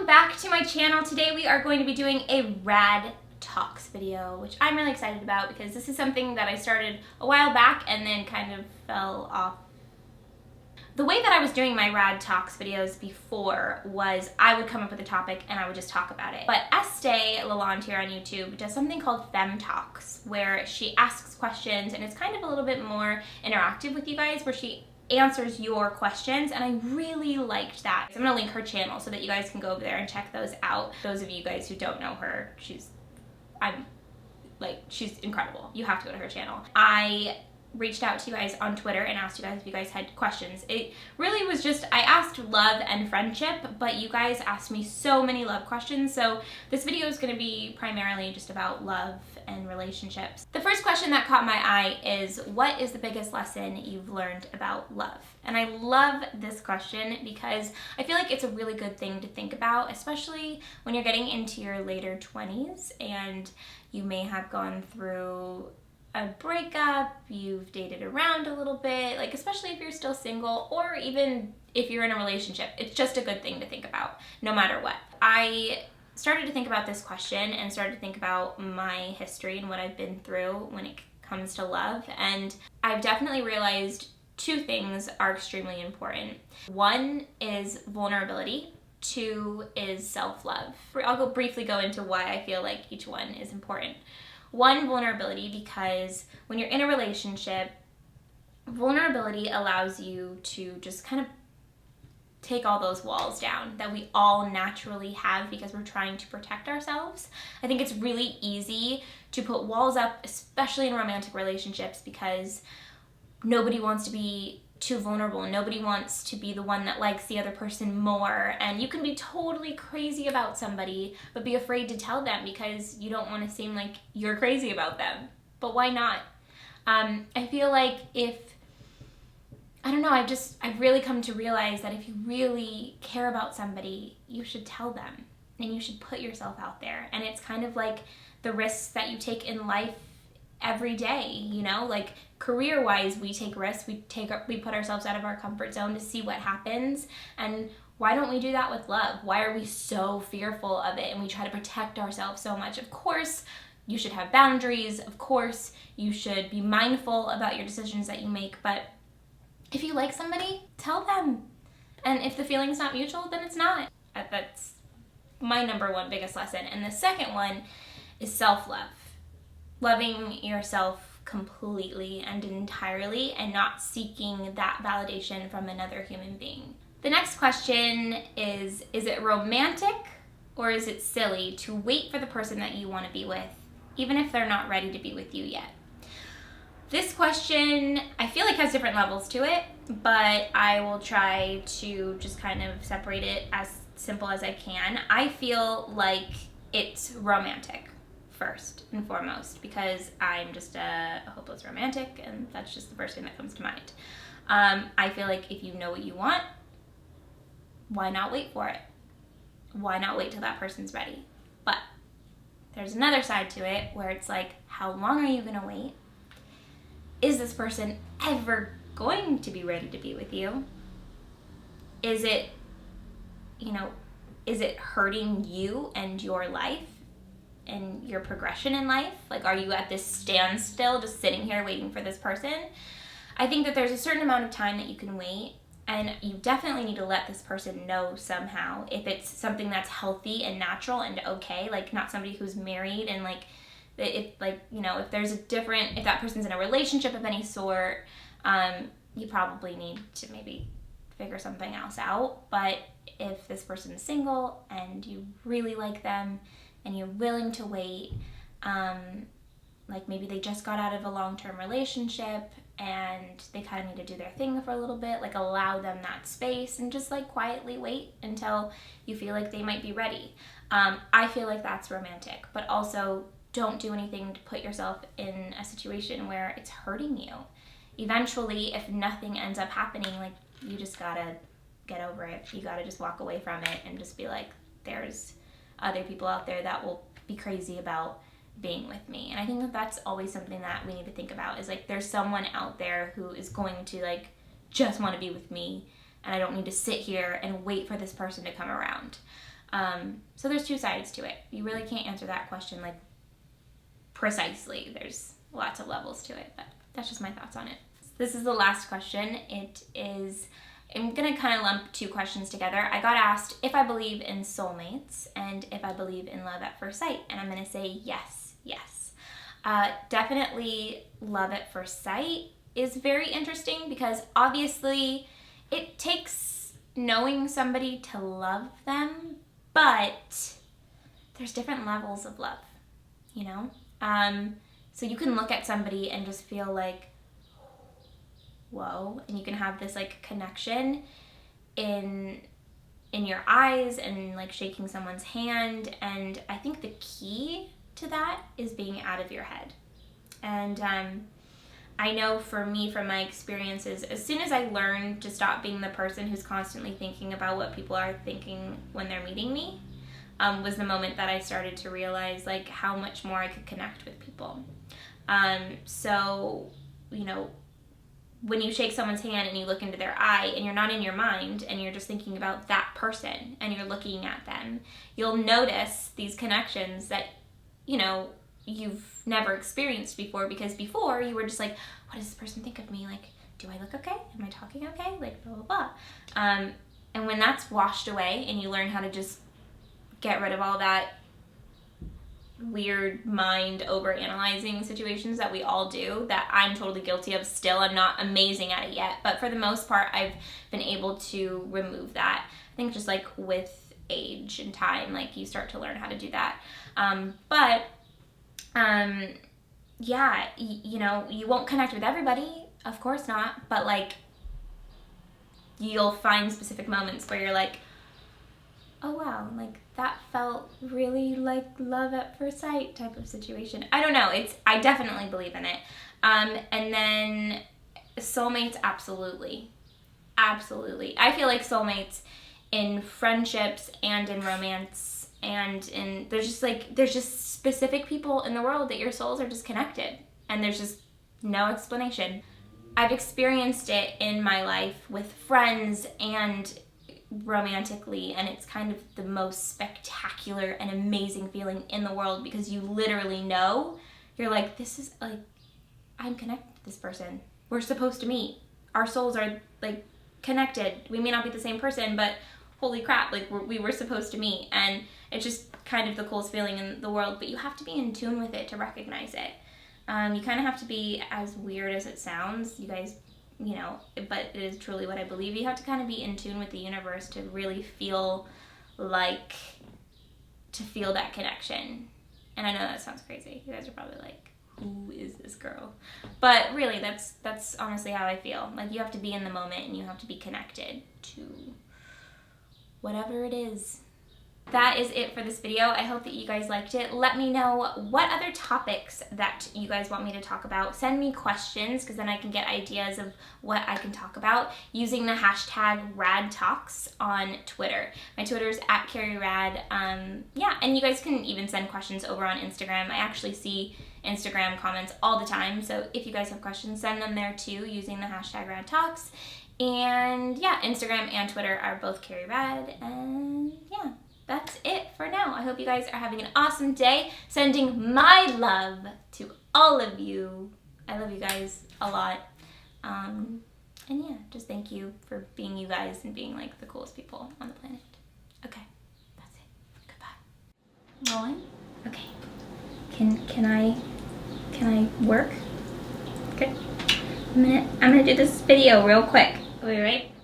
welcome back to my channel. Today we are going to be doing a rad talks video, which I'm really excited about because this is something that I started a while back and then kind of fell off. The way that I was doing my rad talks videos before was I would come up with a topic and I would just talk about it. But Estee Lalonde here on YouTube does something called Fem Talks, where she asks questions and it's kind of a little bit more interactive with you guys, where she answers your questions, and I really liked that. So I'm gonna link her channel so that you guys can go over there and check those out. Those of you guys who don't know her, she's incredible. You have to go to her channel. I reached out to you guys on Twitter and asked you guys if you guys had questions. It really was just, I asked love and friendship, but you guys asked me so many love questions, so this video is gonna be primarily just about love and relationships. The first question that caught my eye is, what is the biggest lesson you've learned about love? And I love this question because I feel like it's a really good thing to think about, especially when you're getting into your later 20s and you may have gone through a breakup, you've dated around a little bit, like especially if you're still single or even if you're in a relationship. It's just a good thing to think about no matter what. I started to think about this question and started to think about my history and what I've been through when it comes to love, and I've definitely realized two things are extremely important. One is vulnerability. Two is self-love. I'll briefly go into why I feel like each one is important. One, vulnerability, because when you're in a relationship, vulnerability allows you to just kind of take all those walls down that we all naturally have because we're trying to protect ourselves. I think it's really easy to put walls up, especially in romantic relationships, because nobody wants to be too vulnerable. Nobody wants to be the one that likes the other person more, and you can be totally crazy about somebody but be afraid to tell them because you don't want to seem like you're crazy about them. But why not? I feel like I've really come to realize that if you really care about somebody, you should tell them and you should put yourself out there. And it's kind of like the risks that you take in life every day, you know, like career-wise, we take risks, we put ourselves out of our comfort zone to see what happens. And why don't we do that with love? Why are we so fearful of it and we try to protect ourselves so much? Of course, you should have boundaries. Of course, you should be mindful about your decisions that you make. But if you like somebody, tell them. And if the feeling's not mutual, then it's not. That's my number one biggest lesson. And the second one is self-love. Loving yourself completely and entirely and not seeking that validation from another human being. The next question is it romantic or is it silly to wait for the person that you want to be with, even if they're not ready to be with you yet? This question, I feel like has different levels to it, but I will try to just kind of separate it as simple as I can. I feel like it's romantic first and foremost because I'm just a hopeless romantic and that's just the first thing that comes to mind. I feel like if you know what you want, why not wait for it? Why not wait till that person's ready? But there's another side to it where it's like, how long are you gonna wait? Is this person ever going to be ready to be with you? Is it hurting you and your life and your progression in life? Like, are you at this standstill just sitting here waiting for this person? I think that there's a certain amount of time that you can wait, and you definitely need to let this person know somehow if it's something that's healthy and natural and okay, like not somebody who's married and if that person's in a relationship of any sort, you probably need to maybe figure something else out. But if this person's single and you really like them and you're willing to wait, like maybe they just got out of a long-term relationship and they kind of need to do their thing for a little bit, like allow them that space and just like quietly wait until you feel like they might be ready. I feel like that's romantic, but also don't do anything to put yourself in a situation where it's hurting you. Eventually, if nothing ends up happening, like you just gotta get over it. You gotta just walk away from it and just be like, there's other people out there that will be crazy about being with me. And I think that that's always something that we need to think about, is like there's someone out there who is going to like just want to be with me, and I don't need to sit here and wait for this person to come around. So there's two sides to it. You really can't answer that question like precisely. There's lots of levels to it, but that's just my thoughts on it. This is the last question. I'm gonna kind of lump two questions together. I got asked if I believe in soulmates and if I believe in love at first sight, and I'm gonna say yes. Definitely love at first sight is very interesting because obviously it takes knowing somebody to love them, but there's different levels of love, you know? So you can look at somebody and just feel like, whoa, and you can have this like connection in your eyes and like shaking someone's hand. And I think the key to that is being out of your head. And I know for me, from my experiences, as soon as I learned to stop being the person who's constantly thinking about what people are thinking when they're meeting me, was the moment that I started to realize like how much more I could connect with people. So, you know, when you shake someone's hand and you look into their eye and you're not in your mind and you're just thinking about that person and you're looking at them, you'll notice these connections that, you know, you've never experienced before, because before you were just like, what does this person think of me? Like, do I look okay? Am I talking okay? Like, blah, blah, blah. And when that's washed away and you learn how to just get rid of all that weird mind over-analyzing situations that we all do, that I'm totally guilty of still. I'm not amazing at it yet, but for the most part, I've been able to remove that. I think just like with age and time, like you start to learn how to do that. Yeah, you know, you won't connect with everybody, of course not, but like you'll find specific moments where you're like, oh wow, like that felt really like love at first sight type of situation. I don't know, I definitely believe in it. And then soulmates, absolutely. I feel like soulmates in friendships and in romance and there's just specific people in the world that your souls are just connected, and there's just no explanation. I've experienced it in my life with friends and romantically, and it's kind of the most spectacular and amazing feeling in the world, because you literally know, you're like, this is like, I'm connected to this person. We're supposed to meet. Our souls are like connected. We may not be the same person, but holy crap, like we were supposed to meet. And it's just kind of the coolest feeling in the world, but you have to be in tune with it to recognize it. You kind of have to be, as weird as it sounds, you guys, you know, but it is truly what I believe. You have to kind of be in tune with the universe to really feel that connection. And I know that sounds crazy. You guys are probably like, who is this girl? But really, that's honestly how I feel. Like, you have to be in the moment and you have to be connected to whatever it is. That is it for this video. I hope that you guys liked it. Let me know what other topics that you guys want me to talk about. Send me questions, because then I can get ideas of what I can talk about using the hashtag RadTalks on Twitter. My Twitter is @CarrieRad. Yeah, and you guys can even send questions over on Instagram. I actually see Instagram comments all the time, so if you guys have questions, send them there too using the hashtag RadTalks. And yeah, Instagram and Twitter are both CarrieRad, and yeah. That's it for now. I hope you guys are having an awesome day. Sending my love to all of you. I love you guys a lot. And yeah, just thank you for being you guys and being like the coolest people on the planet. Okay, that's it. Goodbye. Rolling? Okay. Can I work? Okay. I'm gonna do this video real quick. Are we ready?